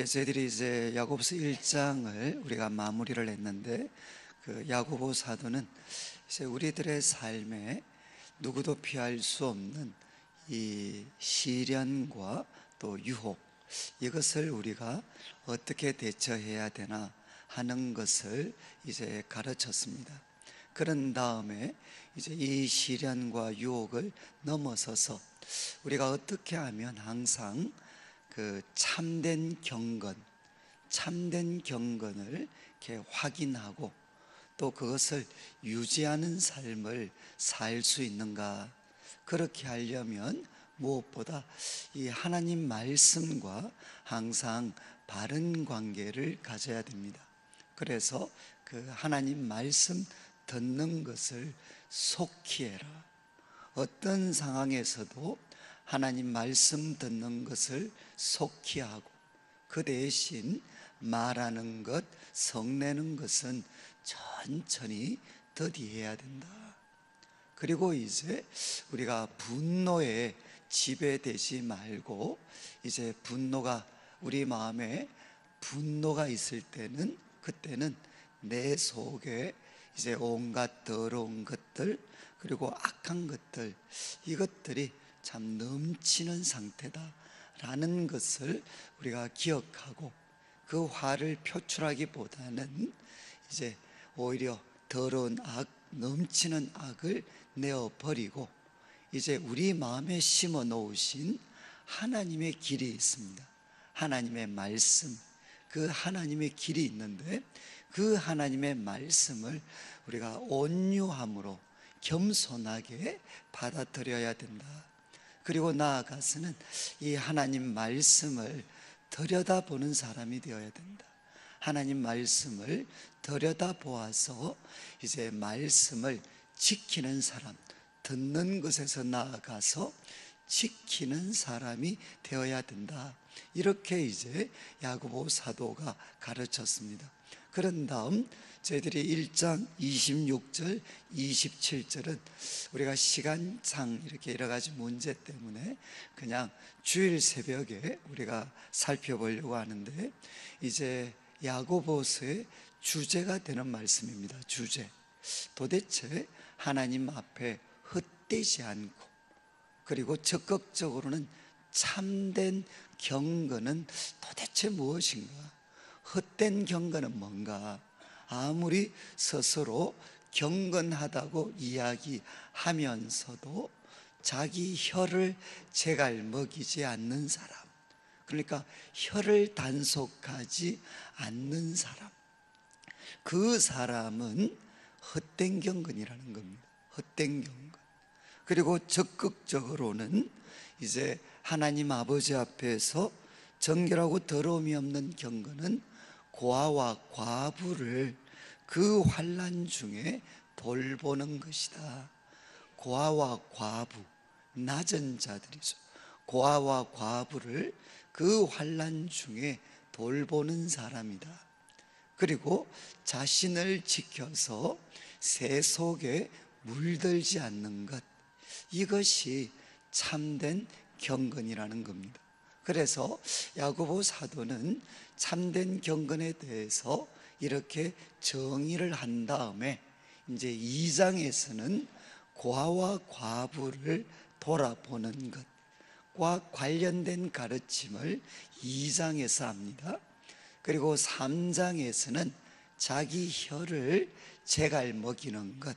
저희들이 이제 야고보서 1장을 우리가 마무리를 했는데, 그 야고보 사도는 이제 우리들의 삶에 누구도 피할 수 없는 이 시련과 또 유혹, 이것을 우리가 어떻게 대처해야 되나 하는 것을 이제 가르쳤습니다. 그런 다음에 이제 이 시련과 유혹을 넘어서서 우리가 어떻게 하면 항상 그 참된 경건을 이렇게 확인하고 또 그것을 유지하는 삶을 살 수 있는가. 그렇게 하려면 무엇보다 이 하나님 말씀과 항상 바른 관계를 가져야 됩니다. 그래서 그 하나님 말씀 듣는 것을 속히 해라. 어떤 상황에서도 하나님 말씀 듣는 것을 속히 하고, 그 대신 말하는 것, 성내는 것은 천천히 더디해야 된다. 그리고 이제 우리가 분노에 지배되지 말고, 이제 우리 마음에 분노가 있을 때는, 그때는 내 속에 이제 온갖 더러운 것들, 그리고 악한 것들, 이것들이 참 넘치는 상태다라는 것을 우리가 기억하고, 그 화를 표출하기보다는 이제 오히려 더러운 넘치는 악을 내어버리고, 이제 우리 마음에 심어 놓으신 하나님의 길이 있습니다. 하나님의 말씀, 그 하나님의 길이 있는데, 그 하나님의 말씀을 우리가 온유함으로 겸손하게 받아들여야 된다. 그리고 나아가서는 이 하나님 말씀을 들여다보는 사람이 되어야 된다. 하나님 말씀을 들여다보아서 이제 말씀을 지키는 사람, 듣는 것에서 나아가서 지키는 사람이 되어야 된다. 이렇게 이제 야고보 사도가 가르쳤습니다. 그런 다음 저희들이 1장 26절, 27절은 우리가 시간상 이렇게 여러 가지 문제 때문에 그냥 주일 새벽에 우리가 살펴보려고 하는데, 이제 야고보서의 주제가 되는 말씀입니다. 주제. 도대체 하나님 앞에 헛되지 않고, 그리고 적극적으로는 참된 경건은 도대체 무엇인가? 헛된 경건은 뭔가? 아무리 스스로 경건하다고 이야기하면서도 자기 혀를 제갈 먹이지 않는 사람, 그러니까 혀를 단속하지 않는 사람, 그 사람은 헛된 경건이라는 겁니다. 헛된 경건. 그리고 적극적으로는 이제 하나님 아버지 앞에서 정결하고 더러움이 없는 경건은 고아와 과부를 그 환난 중에 돌보는 것이다. 고아와 과부, 낮은 자들이죠. 고아와 과부를 그 환난 중에 돌보는 사람이다. 그리고 자신을 지켜서 새 속에 물들지 않는 것, 이것이 참된 경건이라는 겁니다. 그래서 야고보 사도는 참된 경건에 대해서 이렇게 정의를 한 다음에 이제 2장에서는 고아와 과부를 돌아보는 것과 관련된 가르침을 2장에서 합니다. 그리고 3장에서는 자기 혀를 제갈 먹이는 것,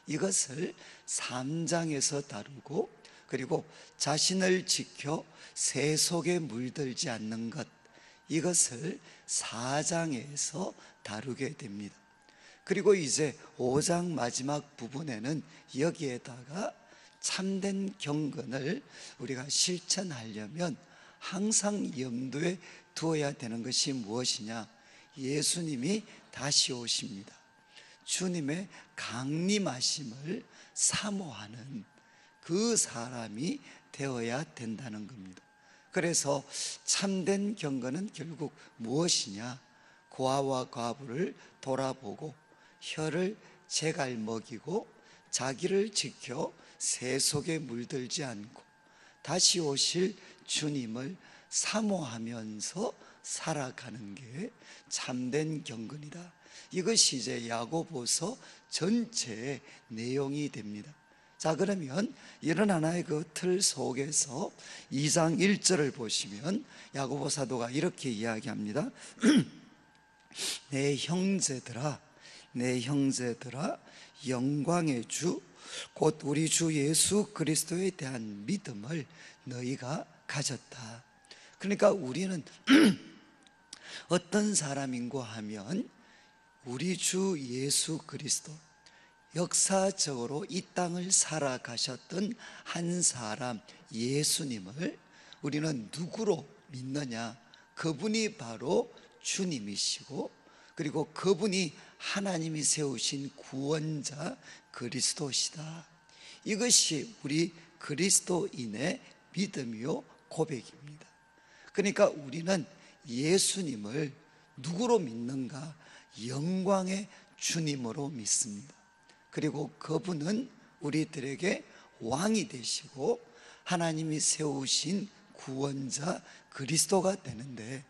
이것을 3장에서 다루고, 그리고 자신을 지켜 새 속에 물들지 않는 것, 이것을 4장에서 다루게 됩니다. 그리고 이제 5장 마지막 부분에는 여기에다가 참된 경건을 우리가 실천하려면 항상 염두에 두어야 되는 것이 무엇이냐? 예수님이 다시 오십니다. 주님의 강림하심을 사모하는 그 사람이 되어야 된다는 겁니다. 그래서 참된 경건은 결국 무엇이냐? 고아와 과부를 돌아보고 혀를 제갈 먹이고 자기를 지켜 새 속에 물들지 않고 다시 오실 주님을 사모하면서 살아가는 게 참된 경건이다. 이것이 이제 야고보서 전체의 내용이 됩니다. 자, 그러면 이런 하나의 그 틀 속에서 2장 1절을 보시면 야고보 사도가 이렇게 이야기합니다. 내 형제들아, 내 형제들아, 영광의 주 곧 우리 주 예수 그리스도에 대한 믿음을 너희가 가졌다. 그러니까 우리는 어떤 사람인고 하면 우리 주 예수 그리스도, 역사적으로 이 땅을 살아가셨던 한 사람 예수님을 우리는 누구로 믿느냐? 그분이 바로 주님이시고, 그리고 그분이 하나님이 세우신 구원자 그리스도시다. 이것이 우리 그리스도인의 믿음이요 고백입니다. 그러니까 우리는 예수님을 누구로 믿는가? 영광의 주님으로 믿습니다. 그리고 그분은 우리들에게 왕이 되시고 하나님이 세우신 구원자 그리스도가 되는데,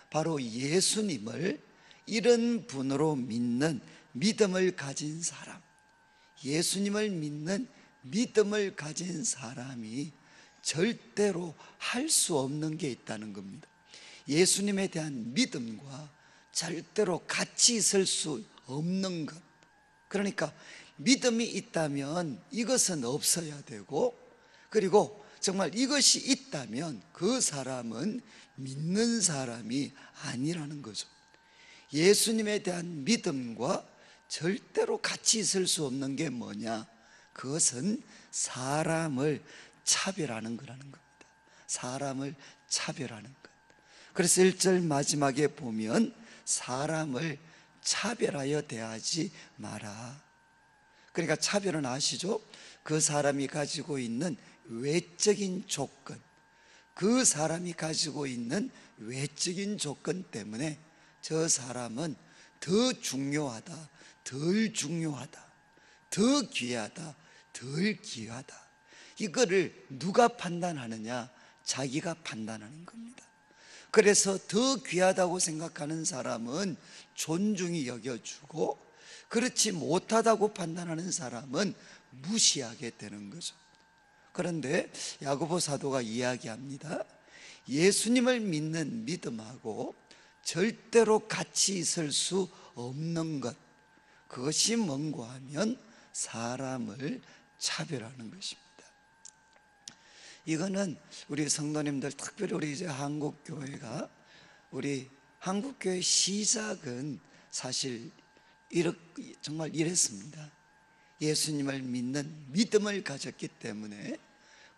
바로 예수님을 이런 분으로 믿는 믿음을 가진 사람, 예수님을 믿는 믿음을 가진 사람이 절대로 할 수 없는 게 있다는 겁니다. 예수님에 대한 믿음과 절대로 같이 있을 수 없는 것. 그러니까 믿음이 있다면 이것은 없어야 되고, 그리고 정말 이것이 있다면 그 사람은 믿는 사람이 아니라는 거죠. 예수님에 대한 믿음과 절대로 같이 있을 수 없는 게 뭐냐? 그것은 사람을 차별하는 거라는 겁니다. 사람을 차별하는 것. 그래서 1절 마지막에 보면 사람을 차별하여 대하지 마라. 그러니까 차별은 아시죠? 그 사람이 가지고 있는 외적인 조건, 그 사람이 가지고 있는 외적인 조건 때문에 저 사람은 더 중요하다, 덜 중요하다, 더 귀하다, 덜 귀하다. 이거를 누가 판단하느냐? 자기가 판단하는 겁니다. 그래서 더 귀하다고 생각하는 사람은 존중이 여겨주고, 그렇지 못하다고 판단하는 사람은 무시하게 되는 거죠. 그런데 야고보 사도가 이야기합니다. 예수님을 믿는 믿음하고 절대로 같이 있을 수 없는 것, 그것이 뭔고 하면 사람을 차별하는 것입니다. 이거는 우리 성도님들, 특별히 우리 이제 한국교회가, 우리 한국교회 시작은 사실 정말 이랬습니다. 예수님을 믿는 믿음을 가졌기 때문에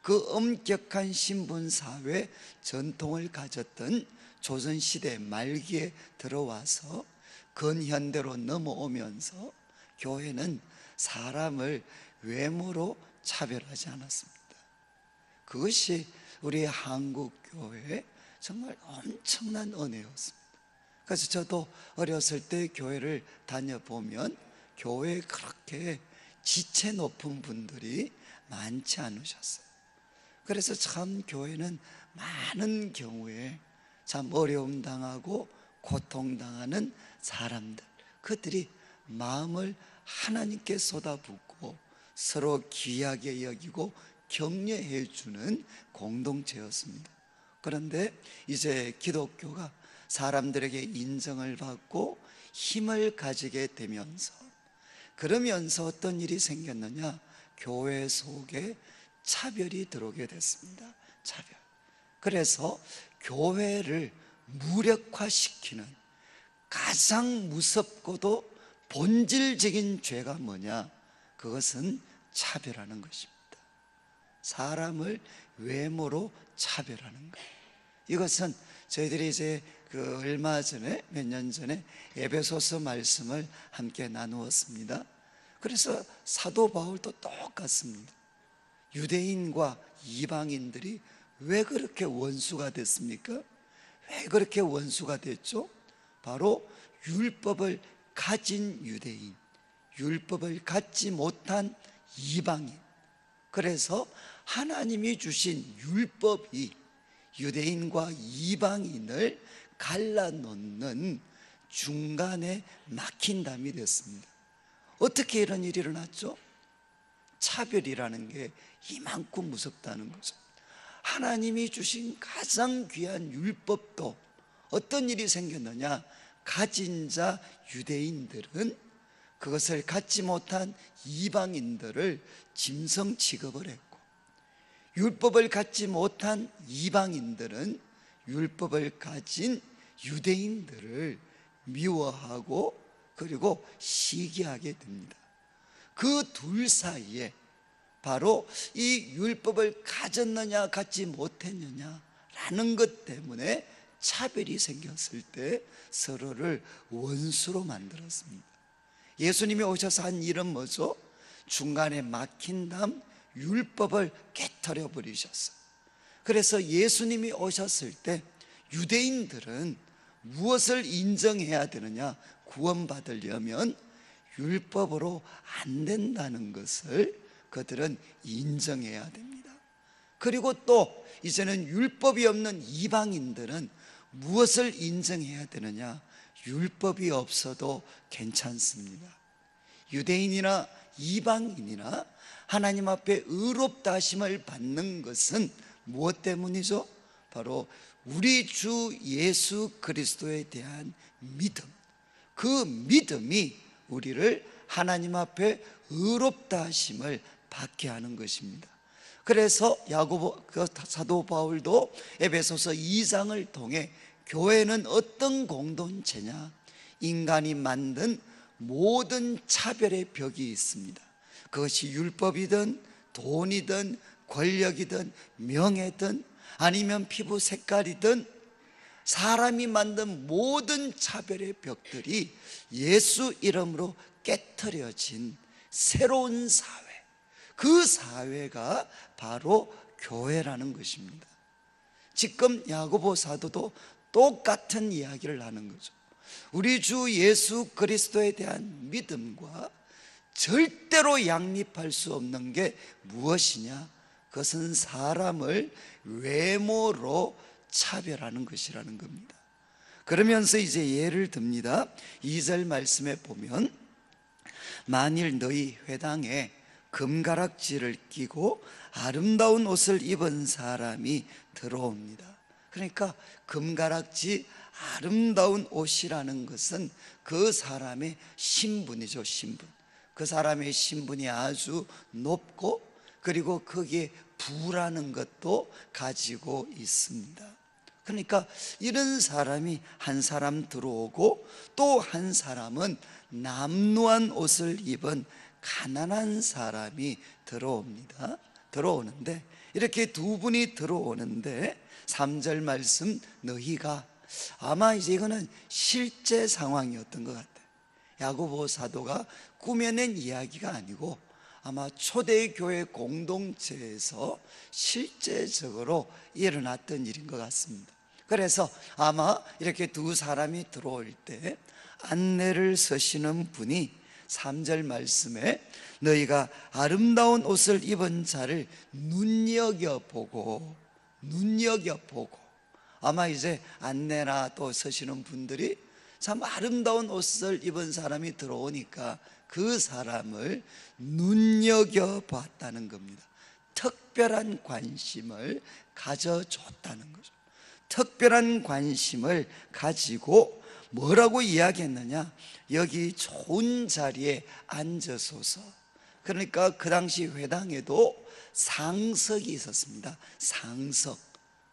그 엄격한 신분사회 전통을 가졌던 조선시대 말기에 들어와서 근현대로 넘어오면서 교회는 사람을 외모로 차별하지 않았습니다. 그것이 우리 한국교회의 정말 엄청난 은혜였습니다. 그래서 저도 어렸을 때 교회를 다녀보면 교회에 그렇게 지체 높은 분들이 많지 않으셨어요. 그래서 참 교회는 많은 경우에 참 어려움 당하고 고통당하는 사람들, 그들이 마음을 하나님께 쏟아붓고 서로 귀하게 여기고 격려해 주는 공동체였습니다. 그런데 이제 기독교가 사람들에게 인정을 받고 힘을 가지게 되면서, 그러면서 어떤 일이 생겼느냐? 교회 속에 차별이 들어오게 됐습니다. 차별. 그래서 교회를 무력화시키는 가장 무섭고도 본질적인 죄가 뭐냐? 그것은 차별하는 것입니다. 사람을 외모로 차별하는 거예요. 이것은 저희들이 이제 얼마 전에, 몇 년 전에 에베소서 말씀을 함께 나누었습니다. 그래서 사도 바울도 똑같습니다. 유대인과 이방인들이 왜 그렇게 원수가 됐습니까? 왜 그렇게 원수가 됐죠? 바로 율법을 가진 유대인, 율법을 갖지 못한 이방인. 그래서 하나님이 주신 율법이 유대인과 이방인을 갈라놓는 중간에 막힌 담이 됐습니다. 어떻게 이런 일이 일어났죠? 차별이라는 게 이만큼 무섭다는 거죠. 하나님이 주신 가장 귀한 율법도 어떤 일이 생겼느냐? 가진 자 유대인들은 그것을 갖지 못한 이방인들을 짐승 취급을 했고, 율법을 갖지 못한 이방인들은 율법을 가진 유대인들을 미워하고 그리고 시기하게 됩니다. 그 둘 사이에 바로 이 율법을 가졌느냐 갖지 못했느냐 라는 것 때문에 차별이 생겼을 때 서로를 원수로 만들었습니다. 예수님이 오셔서 한 일은 뭐죠? 중간에 막힌 담 율법을 깨트려 버리셨어요. 그래서 예수님이 오셨을 때 유대인들은 무엇을 인정해야 되느냐? 구원받으려면 율법으로 안 된다는 것을 그들은 인정해야 됩니다. 그리고 또 이제는 율법이 없는 이방인들은 무엇을 인정해야 되느냐? 율법이 없어도 괜찮습니다. 유대인이나 이방인이나 하나님 앞에 의롭다 하심을 받는 것은 무엇 때문이죠? 바로 우리 주 예수 그리스도에 대한 믿음, 그 믿음이 우리를 하나님 앞에 의롭다 하심을 받게 하는 것입니다. 그래서 사도 바울도 에베소서 2장을 통해 교회는 어떤 공동체냐? 인간이 만든 모든 차별의 벽이 있습니다. 그것이 율법이든 돈이든 권력이든 명예든 아니면 피부 색깔이든 사람이 만든 모든 차별의 벽들이 예수 이름으로 깨트려진 새로운 사회, 그 사회가 바로 교회라는 것입니다. 지금 야고보 사도도 똑같은 이야기를 하는 거죠. 우리 주 예수 그리스도에 대한 믿음과 절대로 양립할 수 없는 게 무엇이냐? 그것은 사람을 외모로 차별하는 것이라는 겁니다. 그러면서 이제 예를 듭니다. 2절 말씀에 보면 만일 너희 회당에 금가락지를 끼고 아름다운 옷을 입은 사람이 들어옵니다. 그러니까 금가락지, 아름다운 옷이라는 것은 그 사람의 신분이죠. 신분. 그 사람의 신분이 아주 높고 그리고 거기에 부라는 것도 가지고 있습니다. 그러니까 이런 사람이 한 사람 들어오고 또 한 사람은 남루한 옷을 입은 가난한 사람이 들어옵니다. 들어오는데 이렇게 두 분이 들어오는데 3절 말씀, 너희가, 아마 이제 이거는 실제 상황이었던 것 같아요. 야고보 사도가 꾸며낸 이야기가 아니고 아마 초대교회 공동체에서 실제적으로 일어났던 일인 것 같습니다. 그래서 아마 이렇게 두 사람이 들어올 때 안내를 서시는 분이 3절 말씀에 너희가 아름다운 옷을 입은 자를 눈여겨보고 아마 이제 안내나 또 서시는 분들이 참 아름다운 옷을 입은 사람이 들어오니까 그 사람을 눈여겨봤다는 겁니다. 특별한 관심을 가져줬다는 거죠. 특별한 관심을 가지고 뭐라고 이야기했느냐? 여기 좋은 자리에 앉으소서. 그러니까 그 당시 회당에도 상석이 있었습니다. 상석.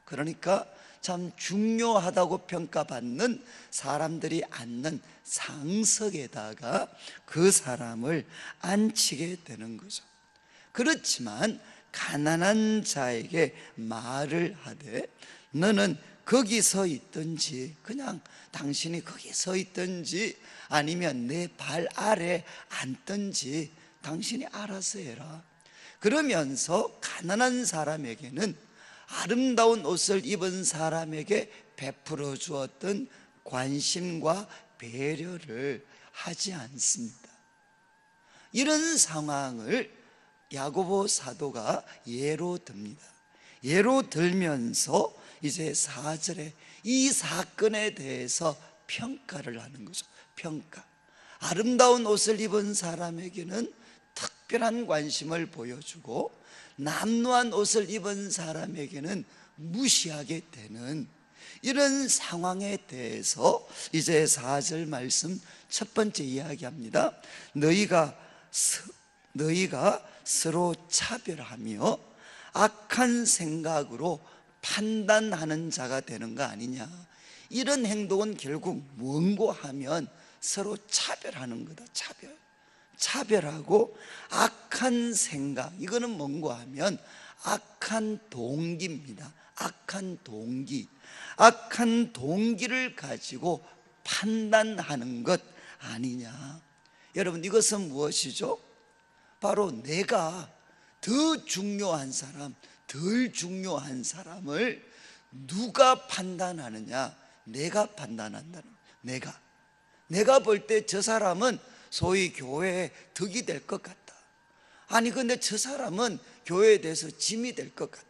그러니까 참 중요하다고 평가받는 사람들이 앉는 상석에다가 그 사람을 앉히게 되는 거죠. 그렇지만 가난한 자에게 말을 하되 너는 거기 서 있든지, 그냥 당신이 거기 서 있든지 아니면 내 발 아래 앉든지 당신이 알아서 해라. 그러면서 가난한 사람에게는 아름다운 옷을 입은 사람에게 베풀어 주었던 관심과 배려를 하지 않습니다. 이런 상황을 야고보 사도가 예로 듭니다. 예로 들면서 이제 4절에 이 사건에 대해서 평가를 하는 거죠. 평가. 아름다운 옷을 입은 사람에게는 특별한 관심을 보여주고 남루한 옷을 입은 사람에게는 무시하게 되는 이런 상황에 대해서 이제 4절 말씀 첫 번째 이야기합니다. 너희가 서로 차별하며 악한 생각으로 판단하는 자가 되는 거 아니냐. 이런 행동은 결국 뭔고 하면 서로 차별하는 거다. 차별하고 악한 생각, 이거는 뭔고 하면 악한 동기입니다. 악한 동기를 가지고 판단하는 것 아니냐. 여러분, 이것은 무엇이죠? 바로 내가 더 중요한 사람, 덜 중요한 사람을 누가 판단하느냐? 내가 판단한다는 거예요. 내가 볼 때 저 사람은 소위 교회에 덕이 될 것 같다. 아니 근데 저 사람은 교회에 대해서 짐이 될 것 같다.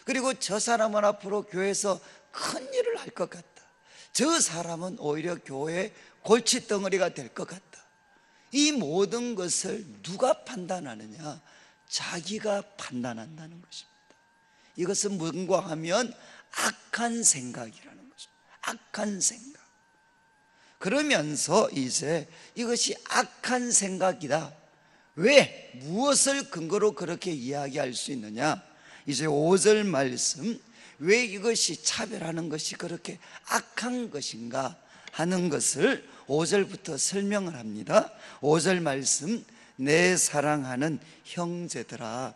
그리고 저 사람은 앞으로 교회에서 큰 일을 할 것 같다. 저 사람은 오히려 교회의 골칫덩어리가 될 것 같다. 이 모든 것을 누가 판단하느냐? 자기가 판단한다는 것입니다. 이것은 뭔가 하면 악한 생각이라는 거죠. 악한 생각. 그러면서 이제 이것이 악한 생각이다. 왜? 무엇을 근거로 그렇게 이야기할 수 있느냐? 이제 5절 말씀, 왜 이것이 차별하는 것이 그렇게 악한 것인가 하는 것을 5절부터 설명을 합니다. 5절 말씀, 내 사랑하는 형제들아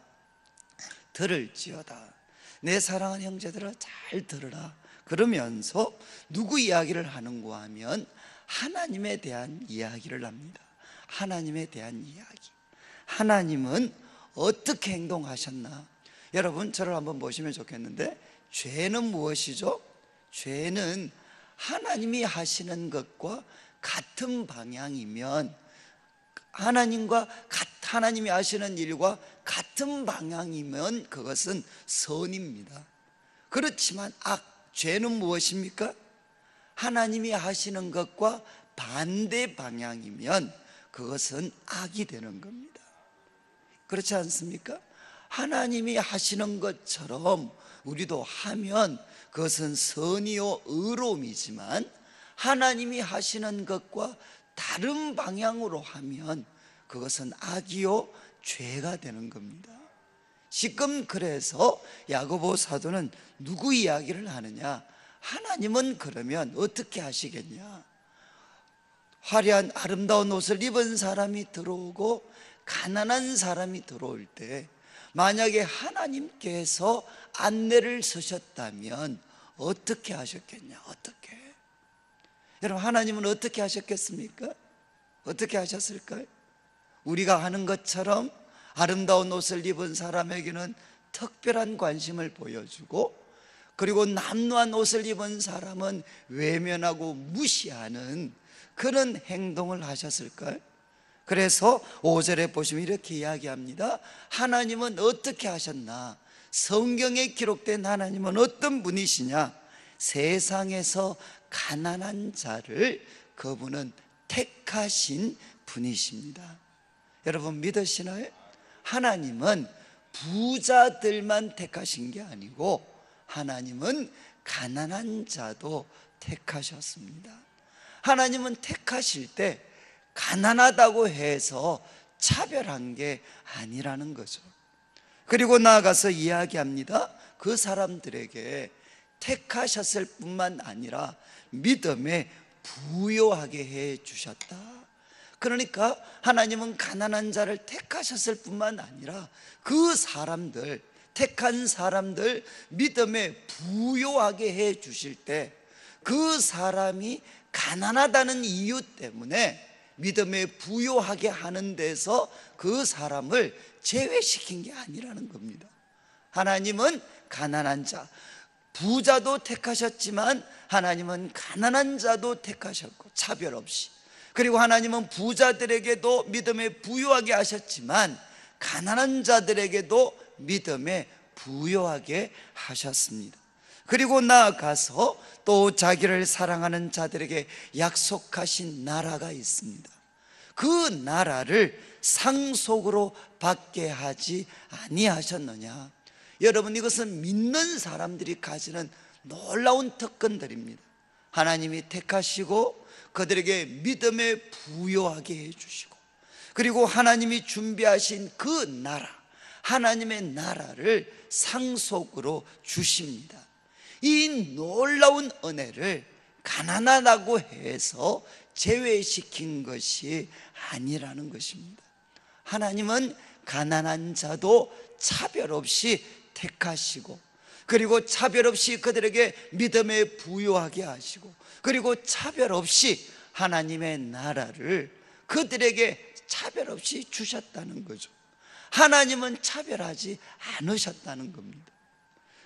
들을지어다. 내 사랑하는 형제들아 잘 들으라. 그러면서 누구 이야기를 하는가 하면 하나님에 대한 이야기를 합니다. 하나님에 대한 이야기. 하나님은 어떻게 행동하셨나? 여러분, 저를 한번 보시면 좋겠는데, 죄는 무엇이죠? 죄는 하나님이 하시는 것과 같은 방향이면, 하나님이 하시는 일과 같은 방향이면 그것은 선입니다. 그렇지만 죄는 무엇입니까? 하나님이 하시는 것과 반대 방향이면 그것은 악이 되는 겁니다. 그렇지 않습니까? 하나님이 하시는 것처럼 우리도 하면 그것은 선이요 의로움이지만, 하나님이 하시는 것과 다른 방향으로 하면 그것은 악이요 죄가 되는 겁니다. 지금 그래서 야고보 사도는 누구 이야기를 하느냐? 하나님은 그러면 어떻게 하시겠냐? 화려한 아름다운 옷을 입은 사람이 들어오고 가난한 사람이 들어올 때, 만약에 하나님께서 안내를 서셨다면 어떻게 하셨겠냐? 어떻게? 여러분, 하나님은 어떻게 하셨겠습니까? 어떻게 하셨을까요? 우리가 하는 것처럼 아름다운 옷을 입은 사람에게는 특별한 관심을 보여주고, 그리고 남루한 옷을 입은 사람은 외면하고 무시하는 그런 행동을 하셨을까요? 그래서 5절에 보시면 이렇게 이야기합니다. 하나님은 어떻게 하셨나? 성경에 기록된 하나님은 어떤 분이시냐? 세상에서 가난한 자를 그분은 택하신 분이십니다. 여러분, 믿으시나요? 하나님은 부자들만 택하신 게 아니고 하나님은 가난한 자도 택하셨습니다. 하나님은 택하실 때 가난하다고 해서 차별한 게 아니라는 거죠. 그리고 나아가서 이야기합니다. 그 사람들에게 택하셨을 뿐만 아니라 믿음에 부요하게 해 주셨다. 그러니까 하나님은 가난한 자를 택하셨을 뿐만 아니라 그 사람들, 택한 사람들 믿음에 부요하게 해 주실 때, 그 사람이 가난하다는 이유 때문에 믿음에 부요하게 하는 데서 그 사람을 제외시킨 게 아니라는 겁니다. 하나님은 가난한 자, 부자도 택하셨지만 하나님은 가난한 자도 택하셨고 차별 없이, 그리고 하나님은 부자들에게도 믿음에 부요하게 하셨지만 가난한 자들에게도 믿음에 부요하게 하셨습니다. 그리고 나아가서 또 자기를 사랑하는 자들에게 약속하신 나라가 있습니다. 그 나라를 상속으로 받게 하지 아니하셨느냐. 여러분, 이것은 믿는 사람들이 가지는 놀라운 특권들입니다. 하나님이 택하시고 그들에게 믿음에 부요하게 해주시고, 그리고 하나님이 준비하신 그 나라, 하나님의 나라를 상속으로 주십니다. 이 놀라운 은혜를 가난하다고 해서 제외시킨 것이 아니라는 것입니다. 하나님은 가난한 자도 차별 없이 택하시고, 그리고 차별 없이 그들에게 믿음에 부요하게 하시고, 그리고 차별 없이 하나님의 나라를 그들에게 차별 없이 주셨다는 거죠. 하나님은 차별하지 않으셨다는 겁니다.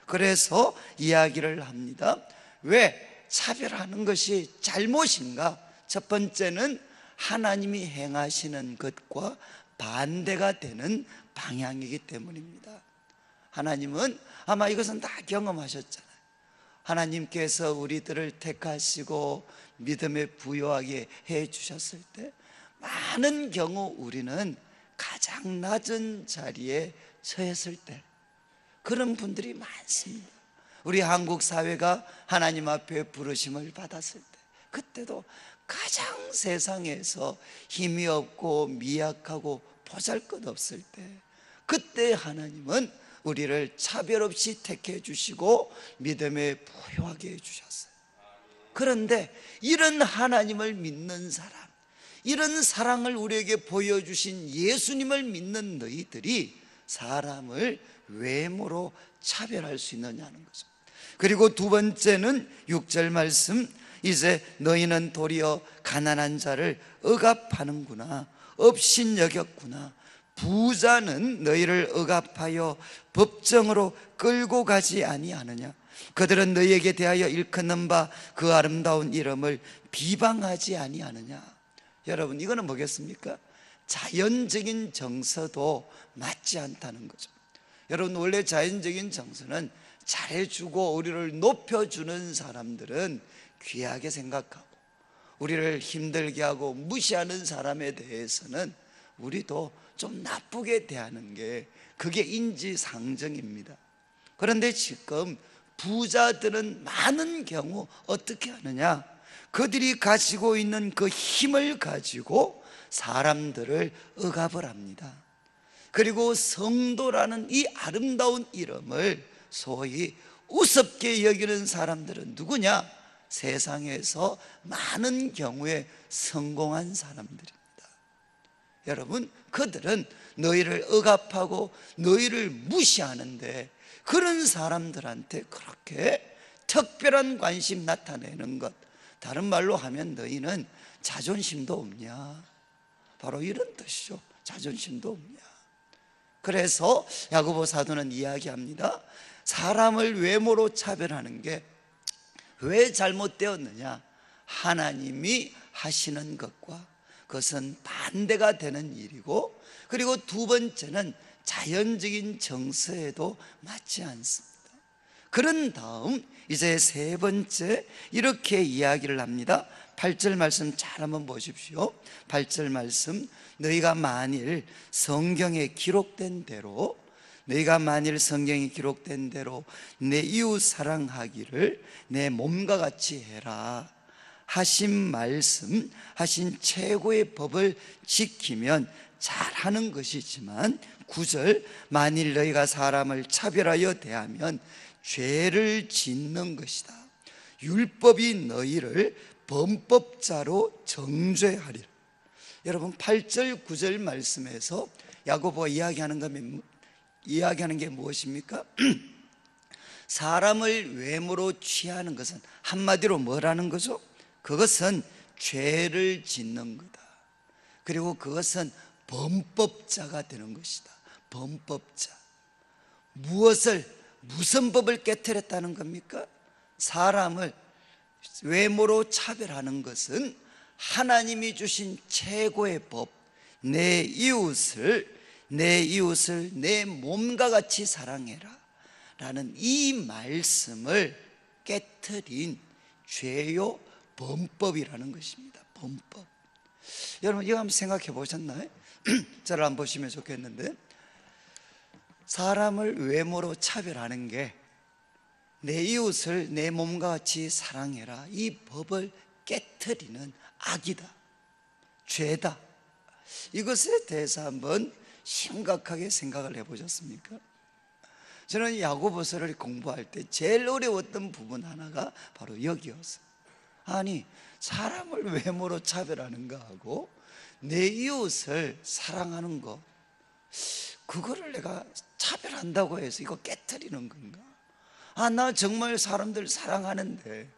그래서 이야기를 합니다. 왜 차별하는 것이 잘못인가? 첫 번째는 하나님이 행하시는 것과 반대가 되는 방향이기 때문입니다. 하나님은 아마 이것은 다 경험하셨잖아요. 하나님께서 우리들을 택하시고 믿음에 부요하게 해 주셨을 때 많은 경우 우리는 가장 낮은 자리에 처했을 때, 그런 분들이 많습니다. 우리 한국 사회가 하나님 앞에 부르심을 받았을 때, 그때도 가장 세상에서 힘이 없고 미약하고 보잘것없을 때, 그때 하나님은 우리를 차별 없이 택해 주시고 믿음에 부요하게 해 주셨어요. 그런데 이런 하나님을 믿는 사람, 이런 사랑을 우리에게 보여주신 예수님을 믿는 너희들이 사람을 외모로 차별할 수 있느냐는 거죠. 그리고 두 번째는 6절 말씀, 이제 너희는 도리어 가난한 자를 억압하는구나, 업신여겼구나. 부자는 너희를 억압하여 법정으로 끌고 가지 아니하느냐. 그들은 너희에게 대하여 일컫는 바 그 아름다운 이름을 비방하지 아니하느냐. 여러분, 이거는 뭐겠습니까? 자연적인 정서도 맞지 않다는 거죠. 여러분, 원래 자연적인 정서는 잘해주고 우리를 높여주는 사람들은 귀하게 생각하고, 우리를 힘들게 하고 무시하는 사람에 대해서는 우리도 좀 나쁘게 대하는 게, 그게 인지상정입니다. 그런데 지금 부자들은 많은 경우 어떻게 하느냐? 그들이 가지고 있는 그 힘을 가지고 사람들을 억압을 합니다. 그리고 성도라는 이 아름다운 이름을 소위 우습게 여기는 사람들은 누구냐? 세상에서 많은 경우에 성공한 사람들입니다. 여러분, 그들은 너희를 억압하고 너희를 무시하는데, 그런 사람들한테 그렇게 특별한 관심 나타내는 것, 다른 말로 하면 너희는 자존심도 없냐, 바로 이런 뜻이죠. 자존심도 없냐. 그래서 야고보 사도는 이야기합니다. 사람을 외모로 차별하는 게 왜 잘못되었느냐? 하나님이 하시는 것과 그것은 반대가 되는 일이고, 그리고 두 번째는 자연적인 정서에도 맞지 않습니다. 그런 다음 이제 세 번째, 이렇게 이야기를 합니다. 8절 말씀 잘 한번 보십시오. 8절 말씀, 너희가 만일 성경에 기록된 대로, 너희가 만일 성경에 기록된 대로 내 이웃 사랑하기를 내 몸과 같이 해라 하신 말씀, 하신 최고의 법을 지키면 잘하는 것이지만, 9절, 만일 너희가 사람을 차별하여 대하면 죄를 짓는 것이다. 율법이 너희를 범법자로 정죄하리라. 여러분, 8절 9절 말씀에서 야고보가 이야기하는 게 무엇입니까? 사람을 외모로 취하는 것은 한마디로 뭐라는 거죠? 그것은 죄를 짓는 거다. 그리고 그것은 범법자가 되는 것이다. 범법자. 무슨 법을 깨뜨렸다는 겁니까? 사람을 외모로 차별하는 것은 하나님이 주신 최고의 법, 내 이웃을 내 몸과 같이 사랑해라 라는 이 말씀을 깨트린 죄요 범법이라는 것입니다. 범법. 여러분 이거 한번 생각해 보셨나요? 저를 한번 보시면 좋겠는데, 사람을 외모로 차별하는 게 내 이웃을 내 몸과 같이 사랑해라, 이 법을 깨트리는 악이다, 죄다. 이것에 대해서 한번 심각하게 생각을 해보셨습니까? 저는 야고보서를 공부할 때 제일 어려웠던 부분 하나가 바로 여기였어요. 아니, 사람을 외모로 차별하는 거하고 내 이웃을 사랑하는 거, 그거를 내가 차별한다고 해서 이거 깨트리는 건가? 나 정말 사람들 사랑하는데,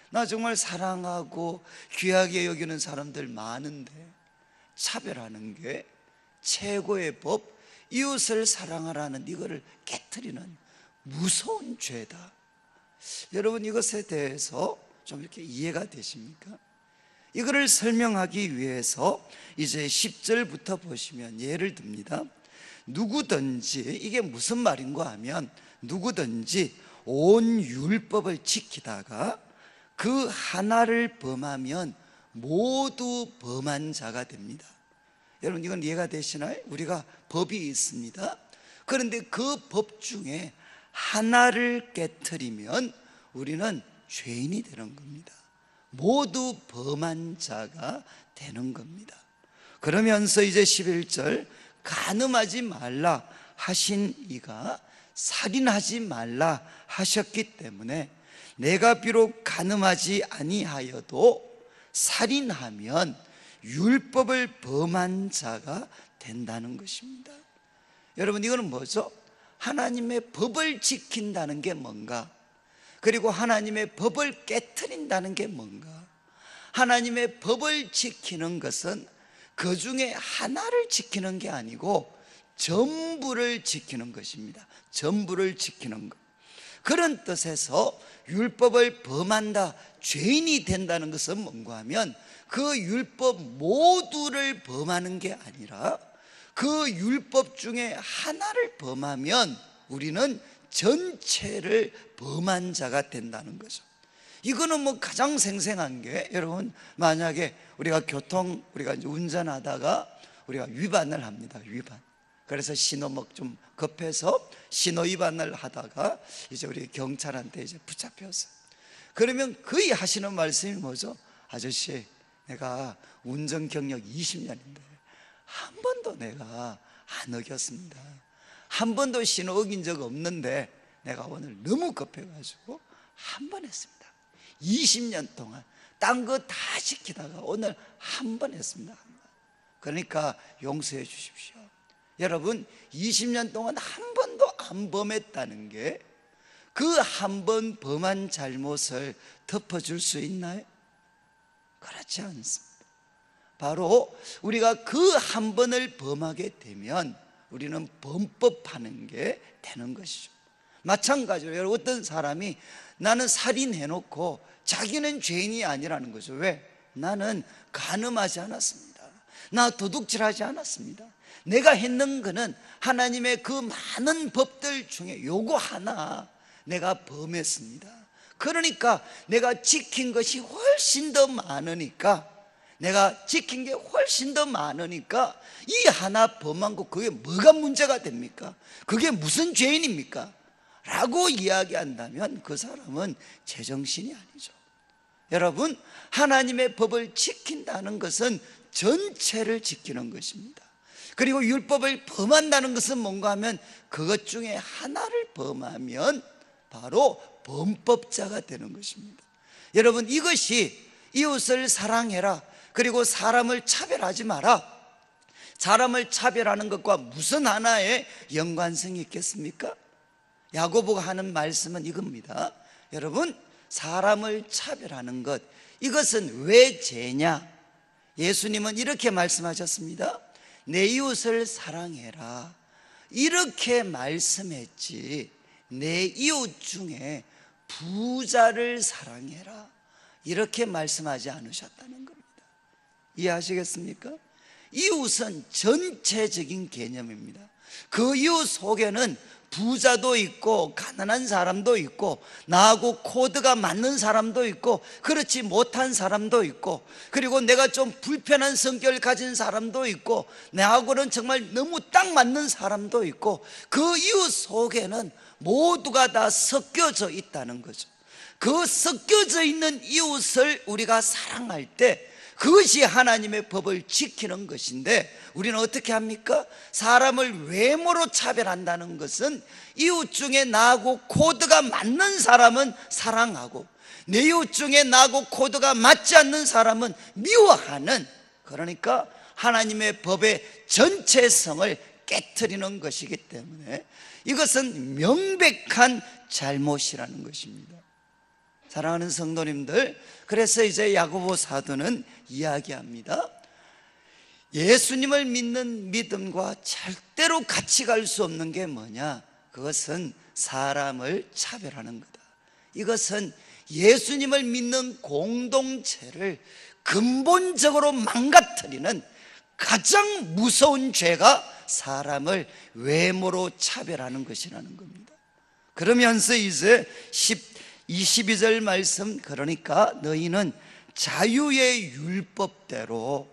나 정말 사랑하고 귀하게 여기는 사람들 많은데 차별하는 게 최고의 법, 이웃을 사랑하라는 이거를 깨트리는 무서운 죄다. 여러분 이것에 대해서 좀 이렇게 이해가 되십니까? 이거를 설명하기 위해서 이제 10절부터 보시면 예를 듭니다. 누구든지, 이게 무슨 말인가 하면, 누구든지 온 율법을 지키다가 그 하나를 범하면 모두 범한 자가 됩니다. 여러분 이건 이해가 되시나요? 우리가 법이 있습니다. 그런데 그 법 중에 하나를 깨트리면 우리는 죄인이 되는 겁니다. 모두 범한 자가 되는 겁니다. 그러면서 이제 11절, 간음하지 말라 하신 이가 살인하지 말라 하셨기 때문에 내가 비록 간음하지 아니하여도 살인하면 율법을 범한 자가 된다는 것입니다. 여러분 이거는 뭐죠? 하나님의 법을 지킨다는 게 뭔가, 그리고 하나님의 법을 깨트린다는 게 뭔가. 하나님의 법을 지키는 것은 그 중에 하나를 지키는 게 아니고 전부를 지키는 것입니다. 전부를 지키는 것. 그런 뜻에서 율법을 범한다, 죄인이 된다는 것은 뭔가 하면 그 율법 모두를 범하는 게 아니라 그 율법 중에 하나를 범하면 우리는 전체를 범한 자가 된다는 거죠. 이거는 뭐 가장 생생한 게, 여러분 만약에 우리가 우리가 이제 운전하다가 우리가 위반을 합니다. 위반. 그래서 신호 좀 급해서 신호 위반을 하다가 이제 우리 경찰한테 이제 붙잡혔어요. 그러면 거의 하시는 말씀이 뭐죠? 아저씨, 내가 운전 경력 20년인데 한 번도 내가 안 어겼습니다. 한 번도 신호 어긴 적 없는데 내가 오늘 너무 급해가지고 한 번 했습니다. 20년 동안 딴 거 다 지키다가 오늘 한 번 했습니다. 그러니까 용서해 주십시오. 여러분 20년 동안 한 번도 안 범했다는 게 그 한 번 범한 잘못을 덮어줄 수 있나요? 그렇지 않습니다. 바로 우리가 그 한 번을 범하게 되면 우리는 범법하는 게 되는 것이죠. 마찬가지로 여러분, 어떤 사람이 나는 살인해놓고 자기는 죄인이 아니라는 거죠. 왜? 나는 간음하지 않았습니다. 나 도둑질하지 않았습니다. 내가 했는 거는 하나님의 그 많은 법들 중에 요거 하나 내가 범했습니다. 그러니까 내가 지킨 것이 훨씬 더 많으니까, 내가 지킨 게 훨씬 더 많으니까 이 하나 범한 거 그게 뭐가 문제가 됩니까? 그게 무슨 죄인입니까? 라고 이야기한다면 그 사람은 제정신이 아니죠. 여러분, 하나님의 법을 지킨다는 것은 전체를 지키는 것입니다. 그리고 율법을 범한다는 것은 뭔가 하면 그것 중에 하나를 범하면 바로 범법자가 되는 것입니다. 여러분, 이것이 이웃을 사랑해라, 그리고 사람을 차별하지 마라, 사람을 차별하는 것과 무슨 하나의 연관성이 있겠습니까? 야고보가 하는 말씀은 이겁니다. 여러분, 사람을 차별하는 것, 이것은 왜 죄냐? 예수님은 이렇게 말씀하셨습니다. 내 이웃을 사랑해라, 이렇게 말씀했지 내 이웃 중에 부자를 사랑해라 이렇게 말씀하지 않으셨다는 겁니다. 이해하시겠습니까? 이웃은 전체적인 개념입니다. 그 이웃 속에는 부자도 있고 가난한 사람도 있고 나하고 코드가 맞는 사람도 있고 그렇지 못한 사람도 있고, 그리고 내가 좀 불편한 성격을 가진 사람도 있고 나하고는 정말 너무 딱 맞는 사람도 있고, 그 이웃 속에는 모두가 다 섞여져 있다는 거죠. 그 섞여져 있는 이웃을 우리가 사랑할 때 그것이 하나님의 법을 지키는 것인데, 우리는 어떻게 합니까? 사람을 외모로 차별한다는 것은 이웃 중에 나하고 코드가 맞는 사람은 사랑하고 내 이웃 중에 나하고 코드가 맞지 않는 사람은 미워하는, 그러니까 하나님의 법의 전체성을 깨트리는 것이기 때문에 이것은 명백한 잘못이라는 것입니다. 사랑하는 성도님들, 그래서 이제 야고보 사도는 이야기합니다. 예수님을 믿는 믿음과 절대로 같이 갈 수 없는 게 뭐냐? 그것은 사람을 차별하는 거다. 이것은 예수님을 믿는 공동체를 근본적으로 망가뜨리는 가장 무서운 죄가 사람을 외모로 차별하는 것이라는 겁니다. 그러면서 이제 22절 말씀, 그러니까 너희는 자유의 율법대로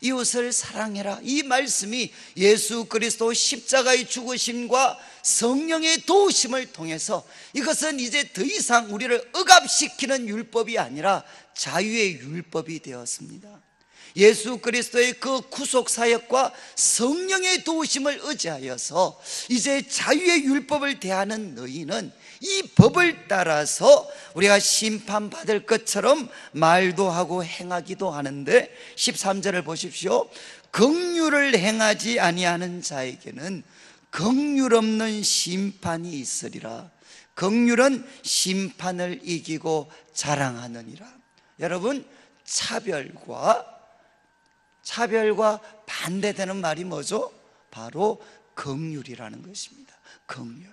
이웃을 사랑해라. 이 말씀이 예수 그리스도 십자가의 죽으심과 성령의 도우심을 통해서 이것은 이제 더 이상 우리를 억압시키는 율법이 아니라 자유의 율법이 되었습니다. 예수 그리스도의 그 구속 사역과 성령의 도우심을 의지하여서 이제 자유의 율법을 대하는 너희는 이 법을 따라서 우리가 심판받을 것처럼 말도 하고 행하기도 하는데, 13절을 보십시오. 긍휼을 행하지 아니하는 자에게는 긍휼 없는 심판이 있으리라. 긍휼은 심판을 이기고 자랑하느니라. 여러분, 차별과 반대되는 말이 뭐죠? 바로 긍휼이라는 것입니다. 긍휼.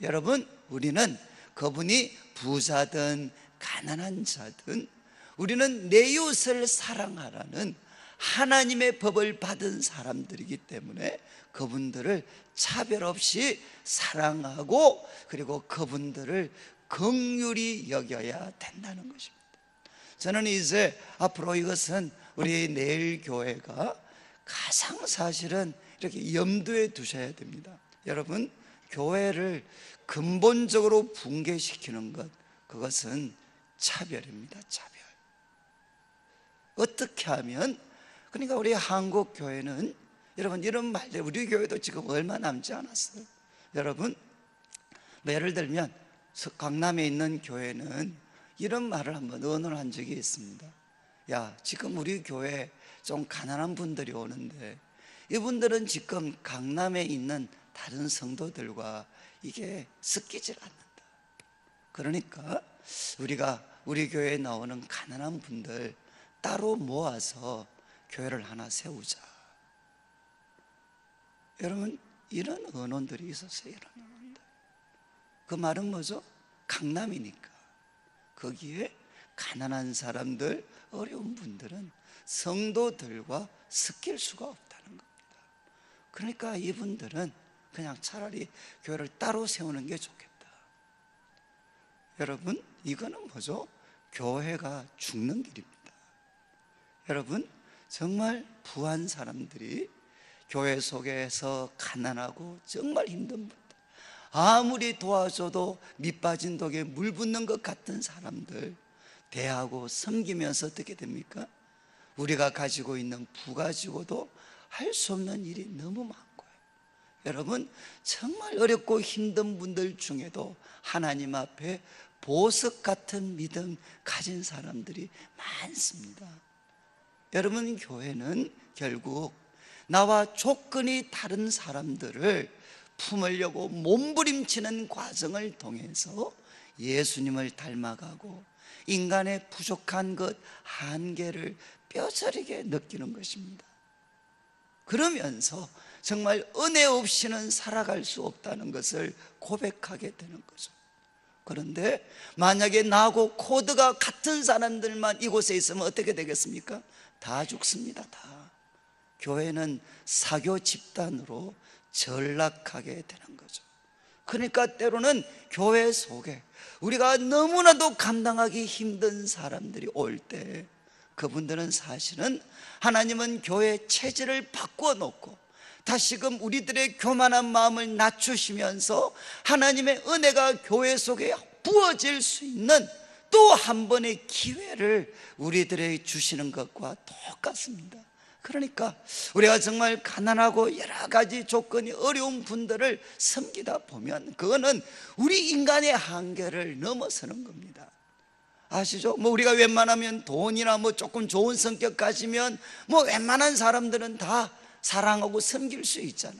여러분, 우리는 그분이 부자든 가난한 자든 우리는 내 이웃을 사랑하라는 하나님의 법을 받은 사람들이기 때문에 그분들을 차별 없이 사랑하고, 그리고 그분들을 긍휼히 여겨야 된다는 것입니다. 저는 이제 앞으로 이것은 우리 내일 교회가 가장 사실은 이렇게 염두에 두셔야 됩니다. 여러분, 교회를 근본적으로 붕괴시키는 것, 그것은 차별입니다. 차별. 어떻게 하면, 그러니까 우리 한국 교회는, 여러분 이런 말들, 우리 교회도 지금 얼마 남지 않았어요. 여러분, 예를 들면 강남에 있는 교회는 이런 말을 한번 언어를 한 적이 있습니다. 야, 지금 우리 교회 좀 가난한 분들이 오는데 이분들은 지금 강남에 있는 다른 성도들과 이게 섞이질 않는다. 그러니까 우리가 우리 교회에 나오는 가난한 분들 따로 모아서 교회를 하나 세우자. 여러분, 이런 언론들이 있었어요. 이런 언론들. 그 말은 뭐죠? 강남이니까 거기에 가난한 사람들, 어려운 분들은 성도들과 섞일 수가 없다는 겁니다. 그러니까 이분들은 그냥 차라리 교회를 따로 세우는 게 좋겠다. 여러분, 이거는 뭐죠? 교회가 죽는 길입니다. 여러분, 정말 부한 사람들이 교회 속에서 가난하고 정말 힘든 분들, 아무리 도와줘도 밑빠진 독에 물 붓는 것 같은 사람들 대하고 섬기면서 어떻게 됩니까? 우리가 가지고 있는 부 가지고도 할 수 없는 일이 너무 많고요. 여러분, 정말 어렵고 힘든 분들 중에도 하나님 앞에 보석 같은 믿음 가진 사람들이 많습니다. 여러분, 교회는 결국 나와 조건이 다른 사람들을 품으려고 몸부림치는 과정을 통해서 예수님을 닮아가고 인간의 부족한 것, 한계를 뼈저리게 느끼는 것입니다. 그러면서 정말 은혜 없이는 살아갈 수 없다는 것을 고백하게 되는 거죠. 그런데 만약에 나하고 코드가 같은 사람들만 이곳에 있으면 어떻게 되겠습니까? 다 죽습니다. 다. 교회는 사교 집단으로 전락하게 되는 거죠. 그러니까 때로는 교회 속에 우리가 너무나도 감당하기 힘든 사람들이 올 때, 그분들은 사실은 하나님은 교회 체질을 바꾸어 놓고 다시금 우리들의 교만한 마음을 낮추시면서 하나님의 은혜가 교회 속에 부어질 수 있는 또 한 번의 기회를 우리들에게 주시는 것과 똑같습니다. 그러니까 우리가 정말 가난하고 여러 가지 조건이 어려운 분들을 섬기다 보면 그거는 우리 인간의 한계를 넘어서는 겁니다. 아시죠? 우리가 웬만하면 돈이나 조금 좋은 성격 가지면 웬만한 사람들은 다 사랑하고 섬길 수 있잖아.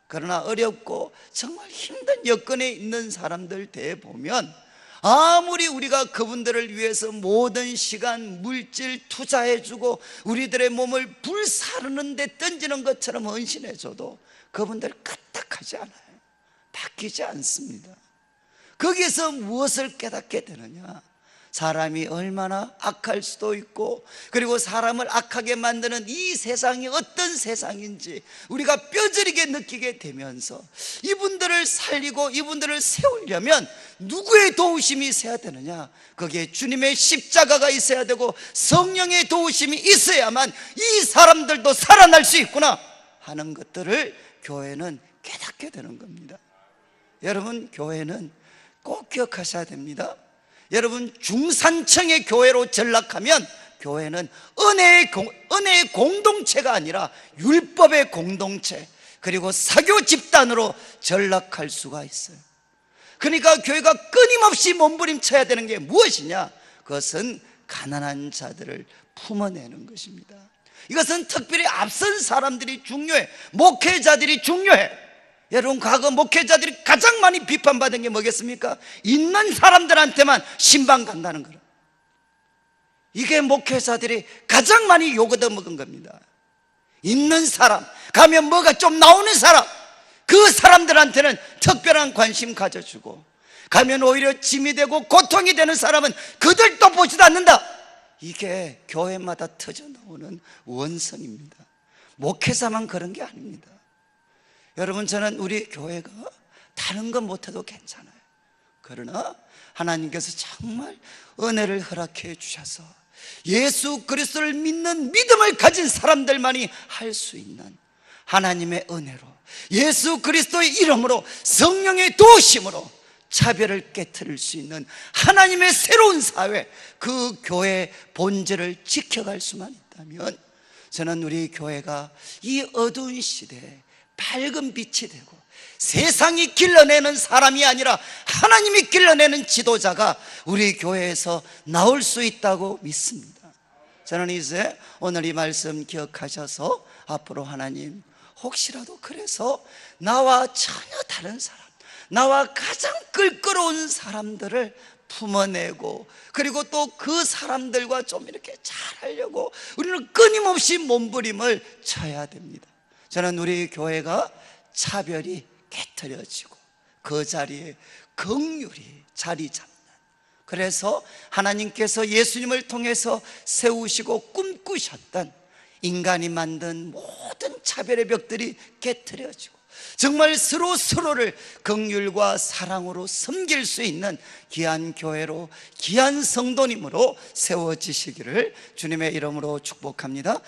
그러나 어렵고 정말 힘든 여건에 있는 사람들 대보면 아무리 우리가 그분들을 위해서 모든 시간, 물질 투자해주고 우리들의 몸을 불사르는 데 던지는 것처럼 헌신해줘도 그분들 까딱하지 않아요. 바뀌지 않습니다. 거기에서 무엇을 깨닫게 되느냐? 사람이 얼마나 악할 수도 있고, 그리고 사람을 악하게 만드는 이 세상이 어떤 세상인지 우리가 뼈저리게 느끼게 되면서 이분들을 살리고 이분들을 세우려면 누구의 도우심이 있어야 되느냐? 거기에 주님의 십자가가 있어야 되고 성령의 도우심이 있어야만 이 사람들도 살아날 수 있구나 하는 것들을 교회는 깨닫게 되는 겁니다. 여러분, 교회는 꼭 기억하셔야 됩니다. 여러분, 중산층의 교회로 전락하면 교회는 은혜의 공동체가 아니라 율법의 공동체, 그리고 사교 집단으로 전락할 수가 있어요. 그러니까 교회가 끊임없이 몸부림쳐야 되는 게 무엇이냐? 그것은 가난한 자들을 품어내는 것입니다. 이것은 특별히 앞선 사람들이 중요해. 목회자들이 중요해. 여러분, 과거 목회자들이 가장 많이 비판받은 게 뭐겠습니까? 있는 사람들한테만 신방 간다는 거라. 이게 목회자들이 가장 많이 욕 얻어먹은 겁니다. 있는 사람, 가면 뭐가 좀 나오는 사람, 그 사람들한테는 특별한 관심 가져주고, 가면 오히려 짐이 되고 고통이 되는 사람은 그들도 보지도 않는다. 이게 교회마다 터져나오는 원성입니다. 목회자만 그런 게 아닙니다. 여러분, 저는 우리 교회가 다른 건 못해도 괜찮아요. 그러나 하나님께서 정말 은혜를 허락해 주셔서 예수 그리스도를 믿는 믿음을 가진 사람들만이 할 수 있는 하나님의 은혜로, 예수 그리스도의 이름으로, 성령의 도우심으로 차별을 깨트릴 수 있는 하나님의 새로운 사회, 그 교회의 본질을 지켜갈 수만 있다면 저는 우리 교회가 이 어두운 시대에 밝은 빛이 되고 세상이 길러내는 사람이 아니라 하나님이 길러내는 지도자가 우리 교회에서 나올 수 있다고 믿습니다. 저는 이제 오늘 이 말씀 기억하셔서 앞으로 하나님, 혹시라도 그래서 나와 전혀 다른 사람, 나와 가장 껄끄러운 사람들을 품어내고, 그리고 또 그 사람들과 좀 이렇게 잘하려고 우리는 끊임없이 몸부림을 쳐야 됩니다. 저는 우리 교회가 차별이 깨트려지고 그 자리에 긍휼이 자리 잡는, 그래서 하나님께서 예수님을 통해서 세우시고 꿈꾸셨던 인간이 만든 모든 차별의 벽들이 깨트려지고 정말 서로를 긍휼과 사랑으로 섬길 수 있는 귀한 교회로, 귀한 성도님으로 세워지시기를 주님의 이름으로 축복합니다.